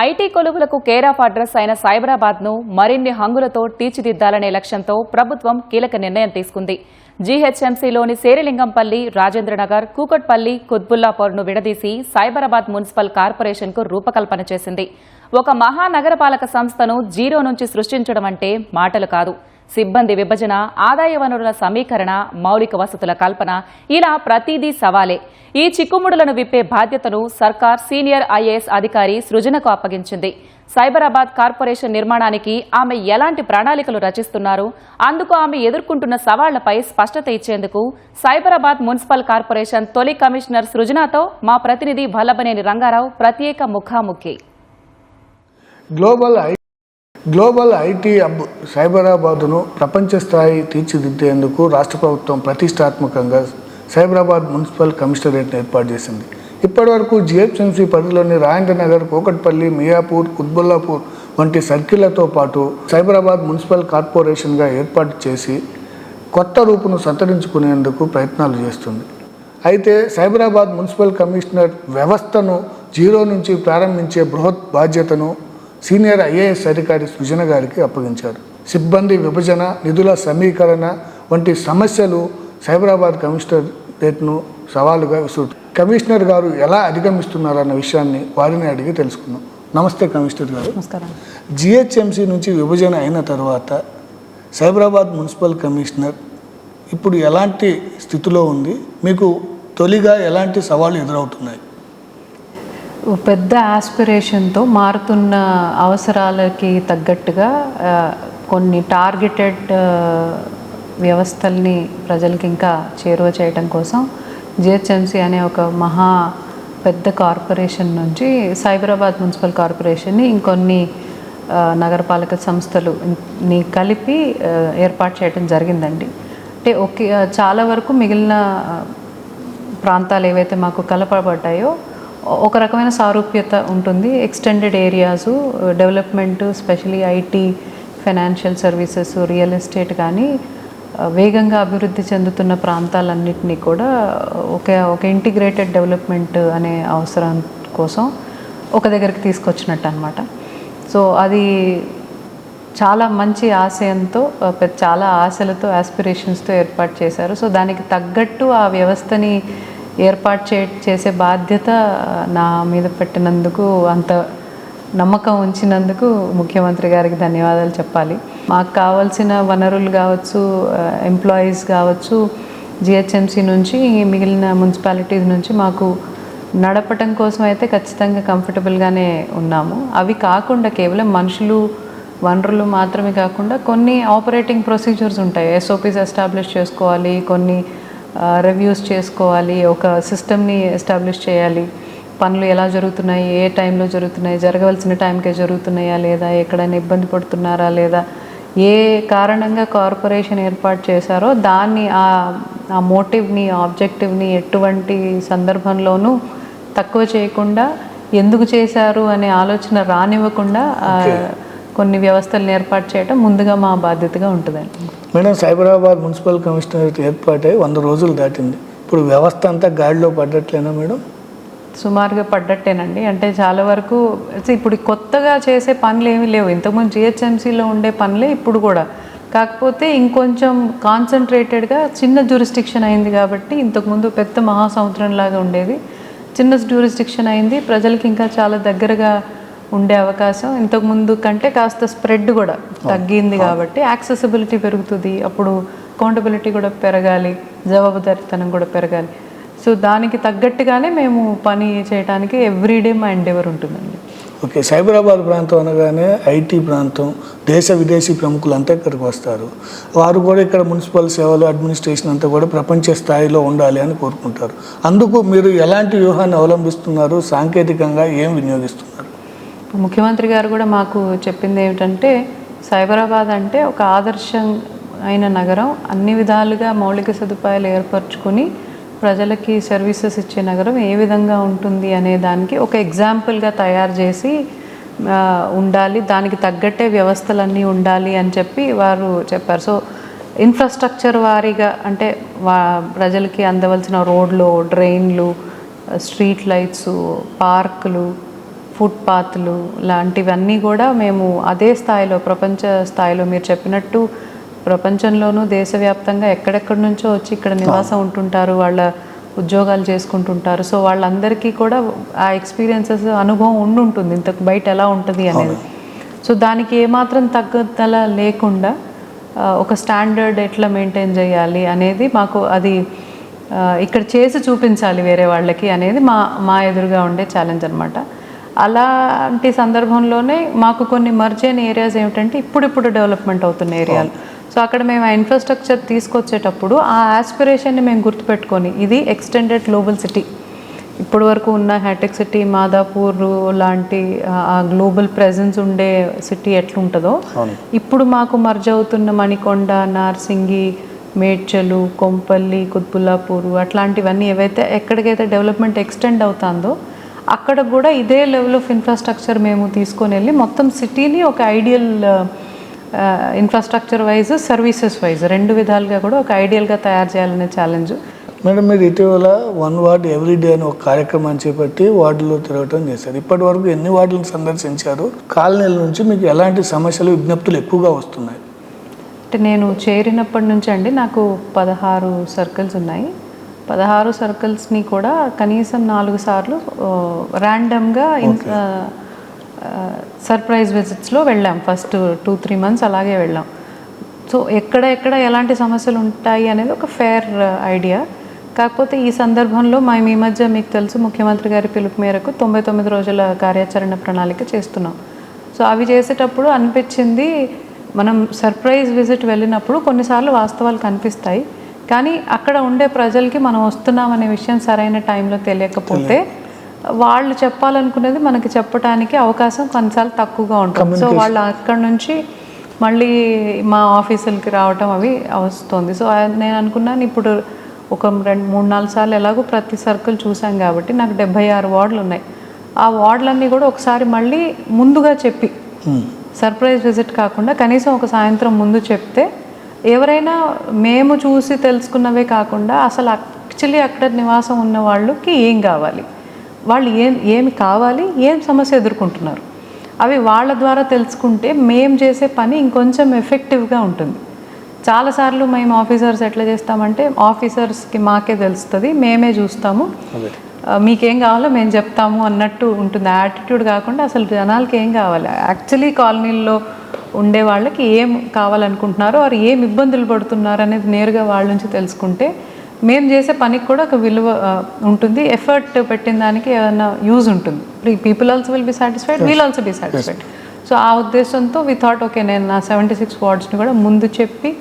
IT కొలువులకు care of address అయిన సైబరాబాద్ను మరిన్ని హంగులతో తీర్చిదిద్దాలనే లక్ష్యంతో ప్రభుత్వం కీలక నిర్ణయం తీసుకుంది. జీహెచ్ఎంసీలోని శేరిలింగంపల్లి, రాజేంద్రనగర్, కూకట్పల్లి, కుత్బుల్లాపూర్ను విడదీసి సైబరాబాద్ మున్సిపల్ కార్పొరేషన్కు రూపకల్పన చేసింది. ఒక మహానగరపాలక సంస్థను జీరో నుంచి సృష్టించడం అంటే మాటలు కాదు. సిబ్బంది విభజన, ఆదాయ వనరుల సమీకరణ, మౌలిక వసతుల కల్పన, ఇలా ప్రతిదీ సవాలే. ఈ చిక్కుముడులను విప్పే బాధ్యతను సర్కార్ సీనియర్ ఐఏఎస్ అధికారి సృజనకు అప్పగించింది. సైబరాబాద్ కార్పొరేషన్ నిర్మాణానికి ఆమె ఎలాంటి ప్రణాళికలు రచిస్తున్నారు, అందుకు ఆమె ఎదుర్కొంటున్న సవాళ్లపై స్పష్టత ఇచ్చేందుకు సైబరాబాద్ మున్సిపల్ కార్పొరేషన్ తొలి కమిషనర్ సృజనతో మా ప్రతినిధి వల్లభనేని రంగారావు ప్రత్యేక ముఖాముఖి. గ్లోబల్ ఐటీ హబ్ సైబరాబాద్ను ప్రపంచ స్థాయి తీర్చిదిద్దేందుకు రాష్ట్ర ప్రభుత్వం ప్రతిష్టాత్మకంగా సైబరాబాద్ మున్సిపల్ కమిషనరేట్ను ఏర్పాటు చేసింది. ఇప్పటివరకు జీహెచ్ఎంసీ పరిధిలోని రాజేంద్రనగర్, కూకట్పల్లి, మియాపూర్, కుత్బుల్లాపూర్ వంటి సర్కిళ్లతో పాటు సైబరాబాద్ మున్సిపల్ కార్పొరేషన్గా ఏర్పాటు చేసి కొత్త రూపును సంతరించుకునేందుకు ప్రయత్నాలు చేస్తుంది. అయితే సైబరాబాద్ మున్సిపల్ కమిషనర్ వ్యవస్థను జీరో నుంచి ప్రారంభించే బృహత్ బాధ్యతను సీనియర్ ఐఏఎస్ అధికారి సృజన గారికి అప్పగించారు. సిబ్బంది విభజన, నిధుల సమీకరణ వంటి సమస్యలు సైబరాబాద్ కమిషనరేట్ను సవాలుగా విసురుతాయి. కమిషనర్ గారు ఎలా అధిగమిస్తున్నారన్న విషయాన్ని వారిని అడిగి తెలుసుకుందాం. నమస్తే కమిషనర్ గారు. నమస్కారం. జీహెచ్ఎంసీ నుంచి విభజన అయిన తర్వాత సైబరాబాద్ మున్సిపల్ కమిషనర్ ఇప్పుడు ఎలాంటి స్థితిలో ఉంది? మీకు తొలిగా ఎలాంటి సవాళ్ళు ఎదురవుతున్నాయి? పెద్ద ఆస్పిరేషన్తో మారుతున్న అవసరాలకి తగ్గట్టుగా కొన్ని టార్గెటెడ్ వ్యవస్థల్ని ప్రజలకి ఇంకా చేరువ చేయడం కోసం జిహెచ్ఎంసీ అనే ఒక మహా పెద్ద కార్పొరేషన్ నుంచి సైబరాబాద్ మున్సిపల్ కార్పొరేషన్ని ఇంకొన్ని నగరపాలక సంస్థలుని కలిపి ఏర్పాటు చేయడం జరిగిందండి. అంటే చాలా వరకు మిగిలిన ప్రాంతాలు ఏవైతే మాకు కలపబడ్డాయో ఒక రకమైన సారూప్యత ఉంటుంది. Extended areas, development, especially IT, financial services, real estate కానీ వేగంగా అభివృద్ధి చెందుతున్న ప్రాంతాలన్నింటినీ కూడా ఒక ఇంటిగ్రేటెడ్ డెవలప్మెంట్ అనే అవసరం కోసం ఒక దగ్గరికి తీసుకొచ్చినట్టు అనమాట. సో అది చాలా మంచి ఆశయంతో, చాలా ఆశలతో, ఆస్పిరేషన్స్తో ఏర్పాటు చేశారు. సో దానికి తగ్గట్టు ఆ వ్యవస్థని ఏర్పాటు చేసే బాధ్యత నా మీద పెట్టినందుకు, అంత నమ్మకం ఉంచినందుకు ముఖ్యమంత్రి గారికి ధన్యవాదాలు చెప్పాలి. మాకు కావాల్సిన వనరులు కావచ్చు, ఎంప్లాయీస్ కావచ్చు, జిహెచ్ఎంసీ నుంచి మిగిలిన మున్సిపాలిటీస్ నుంచి మాకు నడపటం కోసం అయితే ఖచ్చితంగా కంఫర్టబుల్గానే ఉన్నాము. అవి కాకుండా కేవలం మనుషులు, వనరులు మాత్రమే కాకుండా కొన్ని ఆపరేటింగ్ ప్రొసీజర్స్ ఉంటాయి. ఎస్ఓపీస్ ఎస్టాబ్లిష్ చేసుకోవాలి, కొన్ని రివ్యూస్ చేసుకోవాలి, ఒక సిస్టమ్ని ఎస్టాబ్లిష్ చేయాలి. పనులు ఎలా జరుగుతున్నాయి, ఏ టైంలో జరుగుతున్నాయి, జరగవలసిన టైంకే జరుగుతున్నాయా లేదా, ఎక్కడైనా ఇబ్బంది పడుతున్నారా లేదా, ఏ కారణంగా కార్పొరేషన్ ఏర్పాటు చేశారో దాన్ని, ఆ మోటివ్ని, ఆబ్జెక్టివ్ని ఎటువంటి సందర్భంలోనూ తక్కువ చేయకుండా, ఎందుకు చేశారు అనే ఆలోచన రానివ్వకుండా కొన్ని వ్యవస్థలను ఏర్పాటు చేయడం ముందుగా మా బాధ్యతగా ఉంటుందండి. మేడం, సైబరాబాద్ మున్సిపల్ కమిషనరేట్ ఏర్పాటై 100 రోజులు దాటింది. ఇప్పుడు వ్యవస్థ అంతా గాడిలో పడ్డట్లేనా మేడం? సుమారుగా పడ్డట్టేనండి. అంటే చాలా వరకు ఇప్పుడు కొత్తగా చేసే పనులు ఏమీ లేవు. ఇంతకుముందు జిహెచ్ఎంసీలో ఉండే పనులే ఇప్పుడు కూడా. కాకపోతే ఇంకొంచెం కాన్సన్ట్రేటెడ్గా చిన్న జ్యూరిస్డిక్షన్ అయింది కాబట్టి, ఇంతకుముందు పెద్ద మహాసముద్రంలాగా ఉండేది, చిన్న జ్యూరిస్డిక్షన్ అయింది. ప్రజలకి ఇంకా చాలా దగ్గరగా ఉండే అవకాశం ఇంతకుముందు కంటే కాస్త స్ప్రెడ్ కూడా తగ్గింది కాబట్టి యాక్సెసిబిలిటీ పెరుగుతుంది. అప్పుడు అకౌంటబిలిటీ కూడా పెరగాలి, జవాబుదారీతనం కూడా పెరగాలి. సో దానికి తగ్గట్టుగానే మేము పని చేయడానికి ఎవ్రీడే మా ఎండెవర్ ఉంటుందండి. ఓకే, సైబరాబాద్ ప్రాంతం అనగానే ఐటీ ప్రాంతం, దేశ విదేశీ ప్రముఖులు అంతా ఇక్కడికి వస్తారు. వారు కూడా ఇక్కడ మున్సిపల్ సేవలు, అడ్మినిస్ట్రేషన్ అంతా కూడా ప్రపంచ స్థాయిలో ఉండాలి అని కోరుకుంటారు. అందుకు మీరు ఎలాంటి వ్యూహాన్ని అవలంబిస్తున్నారు? సాంకేతికంగా ఏం వినియోగిస్తున్నారు? ముఖ్యమంత్రి గారు కూడా మాకు చెప్పింది ఏమిటంటే, సైబరాబాద్ అంటే ఒక ఆదర్శం అయిన నగరం, అన్ని విధాలుగా మౌలిక సదుపాయాలు ఏర్పరచుకొని ప్రజలకి సర్వీసెస్ ఇచ్చే నగరం ఏ విధంగా ఉంటుంది అనే దానికి ఒక ఎగ్జాంపుల్గా తయారు చేసి ఉండాలి, దానికి తగ్గట్టే వ్యవస్థలన్నీ ఉండాలి అని చెప్పి వారు చెప్పారు. సో ఇన్ఫ్రాస్ట్రక్చర్ వారీగా, అంటే ప్రజలకి అందవలసిన రోడ్లు, డ్రైన్లు, స్ట్రీట్ లైట్స్, పార్కులు, ఫుట్పాత్లు లాంటివన్నీ కూడా మేము అదే స్థాయిలో, ప్రపంచ స్థాయిలో మీరు చెప్పినట్టు ప్రపంచంలోనూ దేశవ్యాప్తంగా ఎక్కడెక్కడి నుంచో వచ్చి ఇక్కడ నివాసం ఉంటుంటారు, వాళ్ళ ఉద్యోగాలు చేసుకుంటుంటారు. సో వాళ్ళందరికీ కూడా ఆ ఎక్స్పీరియన్సెస్, అనుభవం ఉండుంటుంది ఇంతకు బయట ఎలా ఉంటుంది అనేది. సో దానికి ఏమాత్రం తగ్గుదల లేకుండా ఒక స్టాండర్డ్ ఎట్లా మెయింటైన్ చేయాలి అనేది మాకు అది ఇక్కడ చేసి చూపించాలి వేరే వాళ్ళకి అనేది మా ఎదురుగా ఉండే ఛాలెంజ్ అనమాట. అలాంటి సందర్భంలోనే మాకు కొన్ని మర్జ్ అయిన ఏరియాస్ ఏమిటంటే ఇప్పుడిప్పుడు డెవలప్మెంట్ అవుతున్న ఏరియాలు. సో అక్కడ మేము ఆ ఇన్ఫ్రాస్ట్రక్చర్ తీసుకొచ్చేటప్పుడు ఆ ఆస్పిరేషన్ని మేము గుర్తుపెట్టుకొని ఇది ఎక్స్టెండెడ్ గ్లోబల్ సిటీ, ఇప్పటి వరకు ఉన్న హైటెక్ సిటీ, మాదాపూర్ లాంటి ఆ గ్లోబల్ ప్రెజెన్స్ ఉండే సిటీ ఎట్లుంటుందో ఇప్పుడు మాకు మర్జ్ అవుతున్న మణికొండ, నార్సింగి, మేడ్చలు, కొంపల్లి, కుత్బుల్లాపూర్ అట్లాంటివన్నీ ఏవైతే ఎక్కడికైతే డెవలప్మెంట్ ఎక్స్టెండ్ అవుతుందో అక్కడ కూడా ఇదే లెవెల్ ఆఫ్ ఇన్ఫ్రాస్ట్రక్చర్ మేము తీసుకొని వెళ్ళి మొత్తం సిటీని ఒక ideal infrastructure wise, services wise రెండు విధాలుగా కూడా ఒక ఐడియల్గా తయారు చేయాలనే ఛాలెంజ్. మేడం, మీరు ఇటీవల 1 వార్డ్ ఎవ్రీ డే అని ఒక కార్యక్రమాన్ని చేపట్టి వార్డులో తిరగటం చేశారు. ఇప్పటి వరకు ఎన్ని వార్డులను సందర్శించారు? కాలనీల నుంచి మీకు ఎలాంటి సమస్యలు, విజ్ఞప్తులు ఎక్కువగా వస్తున్నాయి? అంటే నేను చేరినప్పటి నుంచి అండి నాకు 16 సర్కిల్స్ ఉన్నాయి. 16 సర్కిల్స్ని కూడా కనీసం 4 సార్లు ర్యాండమ్గా సర్ప్రైజ్ విజిట్స్లో వెళ్ళాం. ఫస్ట్ 2-3 మంత్స్ అలాగే వెళ్ళాం. సో ఎక్కడ ఎలాంటి సమస్యలు ఉంటాయి అనేది ఒక ఫేర్ ఐడియా. కాకపోతే ఈ సందర్భంలో మేము ఈ మధ్య మీకు తెలుసు ముఖ్యమంత్రి గారి పిలుపు మేరకు 99 రోజుల కార్యాచరణ ప్రణాళిక చేస్తున్నాం. సో అవి చేసేటప్పుడు అనిపించింది, మనం సర్ప్రైజ్ విజిట్ వెళ్ళినప్పుడు కొన్నిసార్లు వాస్తవాలు కనిపిస్తాయి, కానీ అక్కడ ఉండే ప్రజలకి మనం వస్తున్నామనే విషయం సరైన టైంలో తెలియకపోతే వాళ్ళు చెప్పాలనుకునేది మనకి చెప్పడానికి అవకాశం కొన్నిసార్లు తక్కువగా ఉంటుంది. సో వాళ్ళు అక్కడ నుంచి మళ్ళీ మా ఆఫీసులకి రావటం అవి వస్తుంది. సో నేను అనుకున్నాను ఇప్పుడు ఒక 2-3-4 సార్లు ఎలాగో ప్రతి సర్కిల్ చూసాం కాబట్టి నాకు 76 వార్డులు ఉన్నాయి. ఆ వార్డులన్నీ కూడా ఒకసారి మళ్ళీ ముందుగా చెప్పి సర్ప్రైజ్ విజిట్ కాకుండా కనీసం ఒక సాయంత్రం ముందు చెప్తే ఎవరైనా మేము చూసి తెలుసుకున్నవే కాకుండా అసలు యాక్చువల్లీ అక్కడ నివాసం ఉన్న వాళ్ళకి ఏం కావాలి, వాళ్ళు ఏమి కావాలి, ఏం సమస్య ఎదుర్కొంటున్నారు, అవి వాళ్ళ ద్వారా తెలుసుకుంటే మేము చేసే పని ఇంకొంచెం ఎఫెక్టివ్గా ఉంటుంది. చాలాసార్లు మేము ఆఫీసర్స్ ఎట్లా చేస్తామంటే ఆఫీసర్స్కి మాకే తెలుస్తుంది, మేమే చూస్తాము, మీకేం కావాలో మేము చెప్తాము అన్నట్టు ఉంటుంది. యాటిట్యూడ్ కాకుండా అసలు జనాలకి ఏం కావాలి, యాక్చువల్లీ కాలనీల్లో ఉండే వాళ్ళకి ఏం కావాలనుకుంటున్నారో వారు ఏం ఇబ్బందులు పడుతున్నారు అనేది నేరుగా వాళ్ళ నుంచి తెలుసుకుంటే మేము చేసే పనికి కూడా ఒక విలువ ఉంటుంది, ఎఫర్ట్ పెట్టిన దానికి ఏమైనా యూజ్ ఉంటుంది. People also will be satisfied, we'll also be satisfied. So ఆ ఉద్దేశంతో వి థాట్ ఓకే నేను నా 76 వార్డ్స్ని కూడా ముందు చెప్పి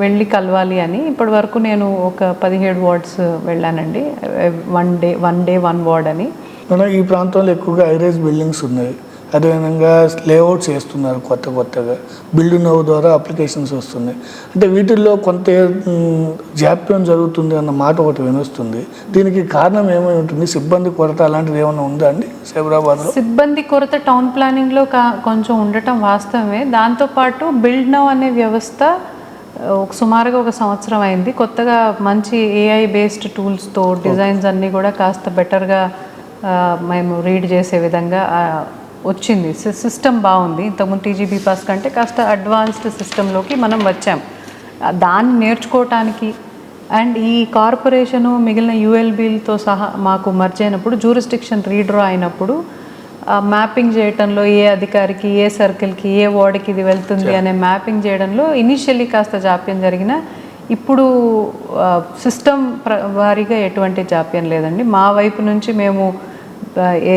వెళ్ళి కలవాలి అని. ఇప్పటి వరకు నేను ఒక 17 వార్డ్స్ వెళ్ళానండి. వన్ డే 1 వార్డ్ అని. మనం ఈ ప్రాంతంలో ఎక్కువగా హైరైజ్ బిల్డింగ్స్ ఉన్నాయి, అదేవిధంగా లేఅవుట్స్ వేస్తున్నారు కొత్తగా, బిల్డ్ నౌ ద్వారా అప్లికేషన్స్ వస్తున్నాయి. అంటే వీటిల్లో కొంత జాప్యం జరుగుతుంది అన్న మాట ఒకటి వినొస్తుంది. దీనికి కారణం ఏమై ఉంటుంది? సిబ్బంది కొరత అలాంటిది ఏమైనా ఉందా అండి సైబరాబాద్లో? సిబ్బంది కొరత టౌన్ ప్లానింగ్లో కొంచెం ఉండటం వాస్తవమే. దాంతోపాటు బిల్డ్ నౌ అనే వ్యవస్థ సుమారుగా 1 సంవత్సరం అయింది. కొత్తగా మంచి AI బేస్డ్ టూల్స్తో డిజైన్స్ అన్నీ కూడా కాస్త బెటర్గా మేము రీడ్ చేసే విధంగా వచ్చింది. సిస్టమ్ బాగుంది. ఇంతకుముందు TGB పాస్ కంటే కాస్త అడ్వాన్స్డ్ సిస్టంలోకి మనం వచ్చాం. దాన్ని నేర్చుకోవటానికి అండ్ ఈ కార్పొరేషను మిగిలిన ULBలతో సహా మాకు మర్జ్ అయినప్పుడు జ్యూరిస్డిక్షన్ రీడ్రా అయినప్పుడు మ్యాపింగ్ చేయడంలో ఏ అధికారికి, ఏ సర్కిల్కి, ఏ వార్డుకి ఇది వెళ్తుంది అనే మ్యాపింగ్ చేయడంలో ఇనిషియల్లీ కాస్త జాప్యం జరిగిన ఇప్పుడు సిస్టమ్ వారీగా ఎటువంటి జాప్యం లేదండి. మా వైపు నుంచి మేము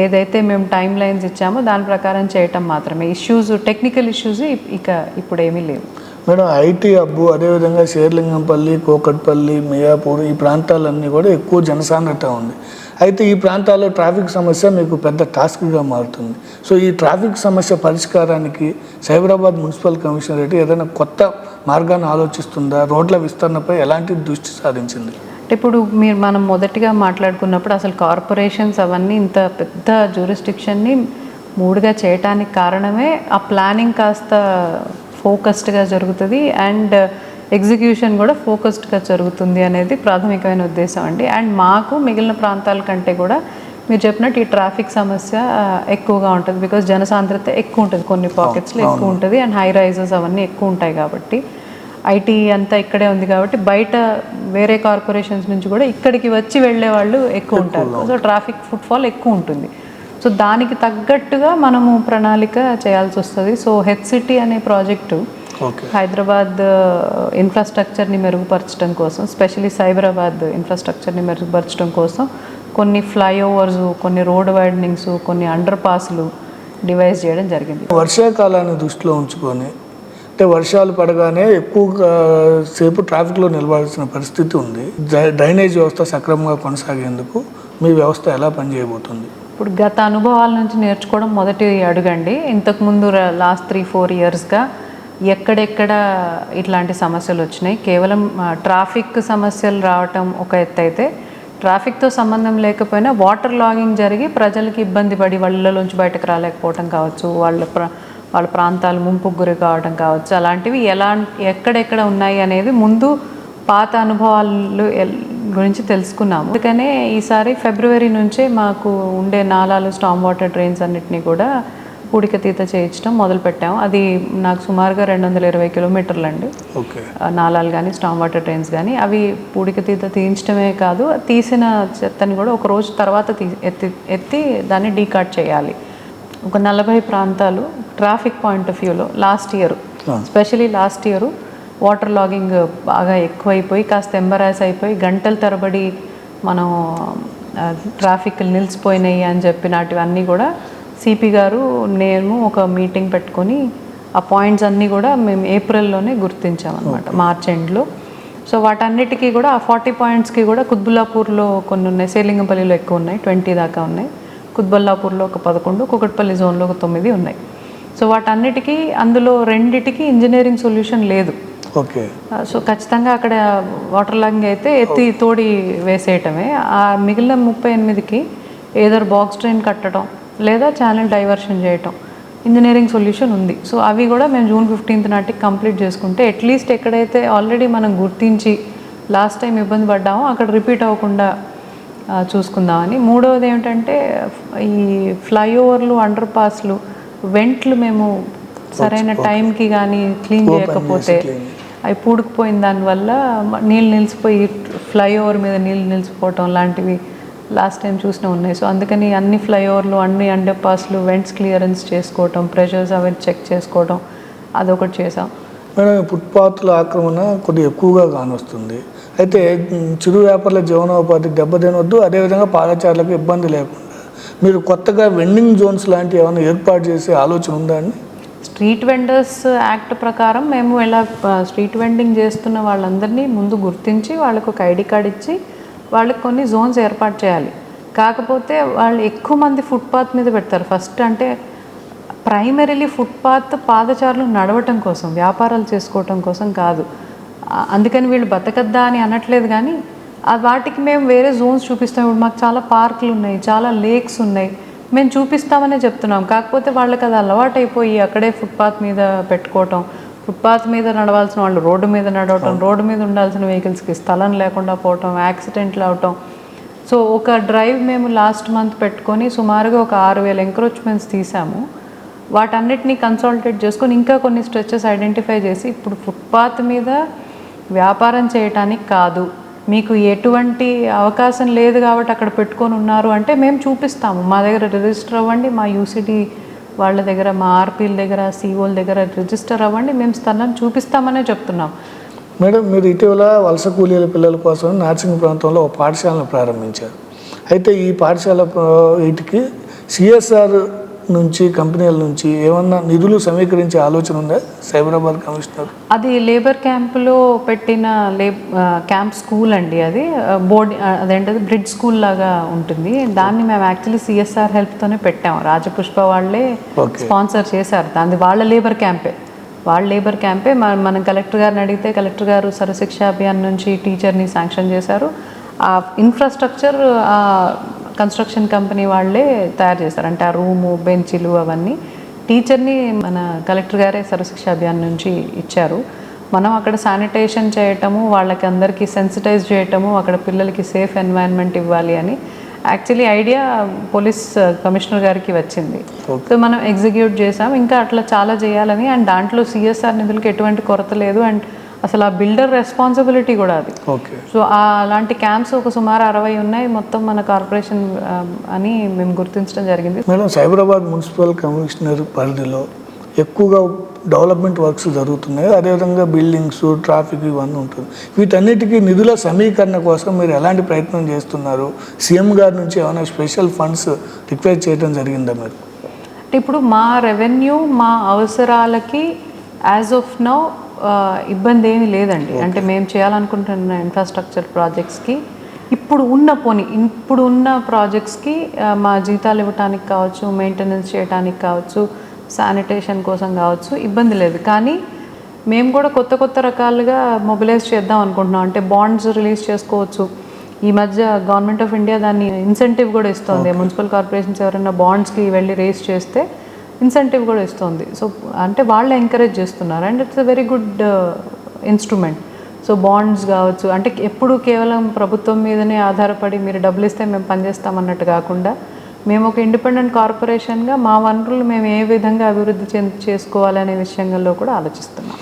ఏదైతే మేము టైం లైన్స్ ఇచ్చామో దాని ప్రకారం చేయటం మాత్రమే. టెక్నికల్ ఇష్యూస్ ఇప్పుడు ఏమీ లేవు. మేడం, IT హబ్, అదేవిధంగా శేర్లింగంపల్లి, కోకట్పల్లి, మియాపూర్ ఈ ప్రాంతాలన్నీ కూడా ఎక్కువ జనసాంద్రత ఉంది. అయితే ఈ ప్రాంతాల్లో ట్రాఫిక్ సమస్య మీకు పెద్ద టాస్క్గా మారుతుంది. సో ఈ ట్రాఫిక్ సమస్య పరిష్కారానికి సైబరాబాద్ మున్సిపల్ కమిషనరేట్ ఏదైనా కొత్త మార్గాన్ని ఆలోచిస్తుందా? రోడ్ల విస్తరణపై ఎలాంటి దృష్టి సాధించింది? ఇప్పుడు మనం మొదటిగా మాట్లాడుకున్నప్పుడు అసలు కార్పొరేషన్స్ అవన్నీ ఇంత పెద్ద జ్యూరిస్డిక్షన్ని 3గా చేయటానికి కారణమే ఆ ప్లానింగ్ కాస్త ఫోకస్డ్గా జరుగుతుంది అండ్ ఎగ్జిక్యూషన్ కూడా ఫోకస్డ్గా జరుగుతుంది అనేది ప్రాథమికమైన ఉద్దేశం అండి. అండ్ మాకు మిగిలిన ప్రాంతాల కంటే కూడా మీరు చెప్పినట్టు ఈ ట్రాఫిక్ సమస్య ఎక్కువగా ఉంటుంది. బికాజ్ జనసాంద్రత ఎక్కువ ఉంటుంది, కొన్ని పాకెట్స్లో ఎక్కువ ఉంటుంది, అండ్ హై రైజెస్ అవన్నీ ఎక్కువ ఉంటాయి కాబట్టి ఐటీ అంతా ఇక్కడే ఉంది కాబట్టి బయట వేరే కార్పొరేషన్స్ నుంచి కూడా ఇక్కడికి వచ్చి వెళ్ళే వాళ్ళు ఎక్కువ ఉంటారు. సో ట్రాఫిక్ ఫుట్ఫాల్ ఎక్కువ ఉంటుంది. సో దానికి తగ్గట్టుగా మనము ప్రణాళిక చేయాల్సి వస్తుంది. సో HCT అనే ప్రాజెక్టు హైదరాబాద్ ఇన్ఫ్రాస్ట్రక్చర్ని మెరుగుపరచడం కోసం, స్పెషలీ సైబరాబాద్ ఇన్ఫ్రాస్ట్రక్చర్ని మెరుగుపరచడం కోసం కొన్ని ఫ్లైఓవర్స్, కొన్ని రోడ్ వైడనింగ్స్, కొన్ని అండర్ పాస్లు డివైజ్ చేయడం జరిగింది. వర్షాకాలాన్ని దృష్టిలో ఉంచుకొని అంటే వర్షాలు పడగానే ఎక్కువగా సేపు ట్రాఫిక్లో నిలవాల్సిన పరిస్థితి ఉంది. డ్రైనేజ్ వ్యవస్థ సక్రమంగా కొనసాగేందుకు మీ వ్యవస్థ ఎలా పనిచేయబోతుంది? ఇప్పుడు గత అనుభవాల నుంచి నేర్చుకోవడం మొదటి అడుగండి. ఇంతకుముందు లాస్ట్ 3-4 ఇయర్స్గా ఎక్కడెక్కడ ఇట్లాంటి సమస్యలు వచ్చినాయి. కేవలం ట్రాఫిక్ సమస్యలు రావటం ఒక ఎత్తు అయితే, ట్రాఫిక్తో సంబంధం లేకపోయినా వాటర్ లాగింగ్ జరిగి ప్రజలకి ఇబ్బంది పడి వాళ్ళలోంచి బయటకు రాలేకపోవటం కావచ్చు, వాళ్ళ ప్రాంతాలు ముంపుకు గురి కావడం కావచ్చు, అలాంటివి ఎక్కడెక్కడ ఉన్నాయి అనేది ముందు పాత అనుభవాలు గురించి తెలుసుకున్నాము. అందుకనే ఈసారి ఫిబ్రవరి నుంచే మాకు ఉండే నాలాలు, స్టామ్ వాటర్ డ్రైన్స్ అన్నిటినీ కూడా పూడికతీత చేయించడం మొదలుపెట్టాము. అది నాకు సుమారుగా 220 కిలోమీటర్లు అండి. నాలాలు కానీ స్టామ్ వాటర్ డ్రైన్స్ కానీ అవి పూడికతీత తీయించడమే కాదు, తీసిన చెత్తని కూడా ఒక రోజు తర్వాత ఎత్తి దాన్ని డీకాట్ చేయాలి. ఒక 40 ప్రాంతాలు ట్రాఫిక్ పాయింట్ ఆఫ్ వ్యూలో last year, specially last year water logging బాగా ఎక్కువైపోయి కాస్త ఎంబరాస్ అయిపోయి గంటల తరబడి మనం ట్రాఫిక్ నిలిచిపోయినాయి అని చెప్పినటివన్నీ కూడా సిపి గారు నేను ఒక మీటింగ్ పెట్టుకొని ఆ పాయింట్స్ అన్నీ కూడా మేము ఏప్రిల్లోనే గుర్తించామన్నమాట, మార్చ్ ఎండ్లో. సో వాటన్నిటికీ కూడా ఆ 40 పాయింట్స్కి కూడా కుత్బుల్లాపూర్లో కొన్ని ఉన్నాయి, శ్రీలింగంపల్లిలో ఎక్కువ ఉన్నాయి, 20 దాకా ఉన్నాయి, కుత్బుల్లాపూర్లో ఒక 11, కుకట్పల్లి జోన్లో ఒక 9 ఉన్నాయి. సో వాటన్నిటికీ అందులో 2టికి ఇంజనీరింగ్ సొల్యూషన్ లేదు. ఓకే. సో ఖచ్చితంగా అక్కడ వాటర్ లాగింగ్ అయితే ఎత్తి తోడి వేసేయటమే. ఆ మిగిలిన 38కి ఏదర్ బాక్స్ డ్రైన్ కట్టడం లేదా ఛానల్ డైవర్షన్ చేయటం ఇంజనీరింగ్ సొల్యూషన్ ఉంది. సో అవి కూడా మేము జూన్ 15 నాటికి కంప్లీట్ చేసుకుంటే అట్లీస్ట్ ఎక్కడైతే ఆల్రెడీ మనం గుర్తించి లాస్ట్ టైం ఇబ్బంది పడ్డామో అక్కడ రిపీట్ అవ్వకుండా చూసుకుందామని. మూడవది ఏమిటంటే ఈ ఫ్లైఓవర్లు, అండర్ పాస్లు, వెంట్లు మేము సరైన టైంకి కానీ క్లీన్ చేయకపోతే అవి పూడుకుపోయిన దానివల్ల నీళ్ళు నిలిచిపోయి ఫ్లైఓవర్ మీద నీళ్ళు నిలిచిపోవటం లాంటివి లాస్ట్ టైం చూసినా ఉన్నాయి. సో అందుకని అన్ని ఫ్లైఓవర్లు, అన్ని అండర్ పాస్లు వెంట్స్ క్లియరెన్స్ చేసుకోవటం, ప్రెషర్స్ అవి చెక్ చేసుకోవటం, అదొకటి చేసాం. మేడం, ఫుట్పాత్ల ఆక్రమణ కొద్దిగా ఎక్కువగా కానొస్తుంది. అయితే చిరు వ్యాపారుల జీవనోపాధి దెబ్బతినొద్దు, అదేవిధంగా పాదచారులకు ఇబ్బంది లేకుండా మీరు కొత్తగా వెండింగ్ జోన్స్ లాంటివి ఏమైనా ఏర్పాటు చేసే ఆలోచన ఉందా అండి? స్ట్రీట్ వెండర్స్ యాక్ట్ ప్రకారం మేము ఇలా స్ట్రీట్ వెండింగ్ చేస్తున్న వాళ్ళందరినీ ముందు గుర్తించి వాళ్ళకు ఒక ఐడి కార్డ్ ఇచ్చి వాళ్ళకి కొన్ని జోన్స్ ఏర్పాటు చేయాలి. కాకపోతే వాళ్ళు ఎక్కువ మంది ఫుట్పాత్ మీద పెడతారు. ఫస్ట్ అంటే ప్రైమరీలీ ఫుట్పాత్ పాదచారులు నడవటం కోసం, వ్యాపారాలు చేసుకోవటం కోసం కాదు. అందుకని వీళ్ళు బతకద్దా అని అనట్లేదు, కానీ వాటికి మేము వేరే జోన్స్ చూపిస్తాం. ఇప్పుడు మాకు చాలా పార్కులు ఉన్నాయి, చాలా లేక్స్ ఉన్నాయి, మేము చూపిస్తామనే చెప్తున్నాం. కాకపోతే వాళ్ళకి అది అలవాటు అయిపోయి అక్కడే ఫుట్పాత్ మీద పెట్టుకోవటం, ఫుట్పాత్ మీద నడవాల్సిన వాళ్ళు రోడ్డు మీద నడవటం, రోడ్డు మీద ఉండాల్సిన వెహికల్స్కి స్థలం లేకుండా పోవటం, యాక్సిడెంట్లు అవటం. సో ఒక డ్రైవ్ మేము లాస్ట్ మంత్ పెట్టుకొని సుమారుగా ఒక 6,000 ఎంక్రోచ్మెంట్స్ తీసాము. వాటన్నిటినీ కన్సల్టేట్ చేసుకొని ఇంకా కొన్ని స్ట్రెచెస్ ఐడెంటిఫై చేసి ఇప్పుడు ఫుట్పాత్ మీద వ్యాపారం చేయటానికి కాదు, మీకు ఎటువంటి అవకాశం లేదు కాబట్టి అక్కడ పెట్టుకొని ఉన్నారు అంటే మేము చూపిస్తాము. మా దగ్గర రిజిస్టర్ అవ్వండి, మా యూసిడి వాళ్ళ దగ్గర, మా ఆర్పీల దగ్గర, సిఓల దగ్గర రిజిస్టర్ అవ్వండి, మేము స్థలాన్ని చూపిస్తామనే చెప్తున్నాం. మేడం, మీరు ఇటీవల వలస కూలీల పిల్లల కోసం నార్సింగ్ ప్రాంతంలో ఒక పాఠశాలను ప్రారంభించారు. అయితే ఈ పాఠశాల వీటికి సిఎస్ఆర్ నుంచి, కంపెనీల నుంచి ఏమన్నా నిధులు సమీకరించే ఆలోచన ఉందా సైబరాబాద్ కమిషనర్? అది లేబర్ క్యాంపులో పెట్టిన క్యాంప్ స్కూల్ అండి. అది బోర్డ్, అదేంటది బ్రిడ్జ్ స్కూల్ లాగా ఉంటుంది. దాన్ని మేము యాక్చువల్లీ సిఎస్ఆర్ హెల్ప్తోనే పెట్టాము. రాజపుష్ప వాళ్ళే స్పాన్సర్ చేశారు. దాన్ని వాళ్ళ లేబర్ క్యాంపే. మనం కలెక్టర్ గారిని అడిగితే కలెక్టర్ గారు సర్వశిక్ష అభియాన్ నుంచి టీచర్ని శాంక్షన్ చేశారు. ఆ ఇన్ఫ్రాస్ట్రక్చర్ కన్స్ట్రక్షన్ కంపెనీ వాళ్ళే తయారు చేశారు. అంటే ఆ రూము, బెంచీలు అవన్నీ టీచర్ని మన కలెక్టర్ గారే సర్వశిక్ష అభియాన్ నుంచి ఇచ్చారు. మనం అక్కడ శానిటేషన్ చేయటము, వాళ్ళకి అందరికీ సెన్సిటైజ్ చేయటము, అక్కడ పిల్లలకి సేఫ్ ఎన్వైరన్మెంట్ ఇవ్వాలి అని. యాక్చువల్లీ ఐడియా పోలీస్ కమిషనర్ గారికి వచ్చింది. Okay. సో మనం ఎగ్జిక్యూట్ చేసాం. ఇంకా అట్లా చాలా చేయాలని, అండ్ దాంట్లో సిఎస్ఆర్ నిధులకి ఎటువంటి కొరత లేదు, అండ్ అసలు ఆ బిల్డర్ రెస్పాన్సిబిలిటీ కూడా అది. ఓకే. సో అలాంటి క్యాంప్స్ ఒక సుమారు 60 ఉన్నాయి మొత్తం మన కార్పొరేషన్ అని మేము గుర్తించడం జరిగింది. మేడం, సైబరాబాద్ మున్సిపల్ కమిషనర్ పరిధిలో ఎక్కువగా డెవలప్మెంట్ వర్క్స్ జరుగుతున్నాయి, అదేవిధంగా బిల్డింగ్స్, ట్రాఫిక్ ఇవన్నీ ఉంటుంది. వీటన్నిటికీ నిధుల సమీకరణ కోసం మీరు ఎలాంటి ప్రయత్నం చేస్తున్నారు? సీఎం గారి నుంచి ఏమైనా స్పెషల్ ఫండ్స్ రిక్వెస్ట్ చేయడం జరిగిందా మీరు? అంటే ఇప్పుడు మా రెవెన్యూ మా అవసరాలకి యాజ్ ఆఫ్ నౌ ఇబ్బంది ఏమీ లేదండి. అంటే మేము చేయాలనుకుంటున్న ఇన్ఫ్రాస్ట్రక్చర్ ప్రాజెక్ట్స్కి ఇప్పుడు ఉన్న ప్రాజెక్ట్స్కి మా జీతాలు ఇవ్వటానికి కావచ్చు, మెయింటెనెన్స్ చేయడానికి కావచ్చు, శానిటేషన్ కోసం కావచ్చు, ఇబ్బంది లేదు. కానీ మేము కూడా కొత్త రకాలుగా మొబిలైజ్ చేద్దాం అనుకుంటున్నాం. అంటే బాండ్స్ రిలీజ్ చేసుకోవచ్చు. ఈ మధ్య గవర్నమెంట్ ఆఫ్ ఇండియా దాన్ని ఇన్సెంటివ్ కూడా ఇస్తుంది. మున్సిపల్ కార్పొరేషన్స్ ఎవరైనా బాండ్స్కి వెళ్ళి రేస్ చేస్తే ఇన్సెంటివ్ కూడా ఇస్తుంది. సో అంటే వాళ్ళు ఎంకరేజ్ చేస్తున్నారు, and it's a very good instrument. So bonds కావచ్చు, అంటే ఎప్పుడు కేవలం ప్రభుత్వం మీదనే ఆధారపడి మీరు డబ్బులు ఇస్తే మేము పనిచేస్తాం అన్నట్టు కాకుండా, మేము ఒక ఇండిపెండెంట్ కార్పొరేషన్గా మా వనరులు మేము ఏ విధంగా అభివృద్ధి చేసుకోవాలనే విషయంలో కూడా ఆలోచిస్తున్నాం.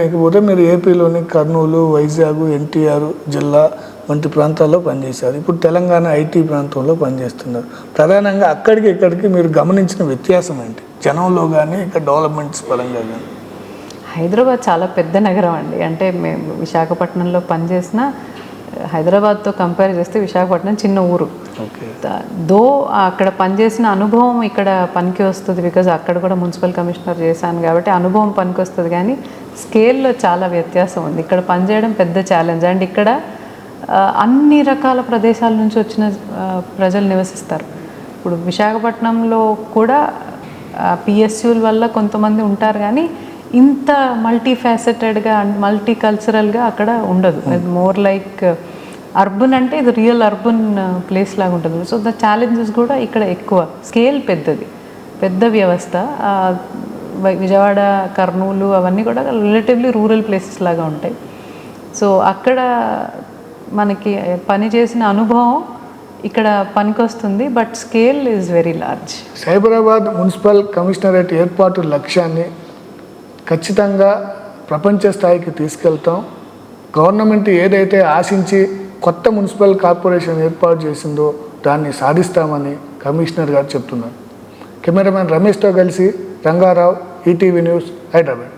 ఇకపోతే మీరు ఏపీలోని కర్నూలు, వైజాగ్, ఎన్టీఆర్ జిల్లా వంటి ప్రాంతాల్లో పనిచేశారు. ఇప్పుడు తెలంగాణ ఐటీ ప్రాంతంలో పనిచేస్తున్నారు. ప్రధానంగా అక్కడికి ఇక్కడికి మీరు గమనించిన వ్యత్యాసం ఏంటి? జనంలో కానీ ఇక్కడ డెవలప్మెంట్స్ పరంగా కానీ. హైదరాబాద్ చాలా పెద్ద నగరం అండి. అంటే మేము విశాఖపట్నంలో పనిచేసిన హైదరాబాద్తో కంపేర్ చేస్తే విశాఖపట్నం చిన్న ఊరు. దో అక్కడ పనిచేసిన అనుభవం ఇక్కడ పనికి వస్తుంది, బికాజ్ అక్కడ కూడా మున్సిపల్ కమిషనర్ చేశాను కాబట్టి అనుభవం పనికి వస్తుంది. కానీ స్కేల్లో చాలా వ్యత్యాసం ఉంది. ఇక్కడ పనిచేయడం పెద్ద ఛాలెంజ్. అండ్ ఇక్కడ అన్ని రకాల ప్రదేశాల నుంచి వచ్చిన ప్రజలు నివసిస్తారు. ఇప్పుడు విశాఖపట్నంలో కూడా పిఎస్యూల వల్ల కొంతమంది ఉంటారు, కానీ ఇంత మల్టీ ఫ్యాసెటెడ్గా అండ్ మల్టీ కల్చరల్గా అక్కడ ఉండదు. మోర్ లైక్ అర్బన్, అంటే ఇది రియల్ అర్బన్ ప్లేస్ లాగా ఉంటుంది. సో ద ఛాలెంజెస్ కూడా ఇక్కడ ఎక్కువ. స్కేల్ పెద్ద వ్యవస్థ. విజయవాడ, కర్నూలు అవన్నీ కూడా రిలేటివ్లీ రూరల్ ప్లేసెస్ లాగా ఉంటాయి. సో అక్కడ మనకి పని చేసిన అనుభవం ఇక్కడ పనికొస్తుంది, but scale is very large. Cyberabad municipal commissionerate ఏర్పాటు లక్ష్యాన్ని ఖచ్చితంగా ప్రపంచ స్థాయికి తీసుకెళ్తాం. గవర్నమెంట్ ఏదైతే ఆశించి కొత్త మున్సిపల్ కార్పొరేషన్ ఏర్పాటు చేసిందో దాన్ని సాధిస్తామని కమిషనర్ గారు చెప్తున్నారు. కెమెరామెన్ రమేష్తో కలిసి రంగారావు, ఈటీవీ న్యూస్, హైదరాబాద్.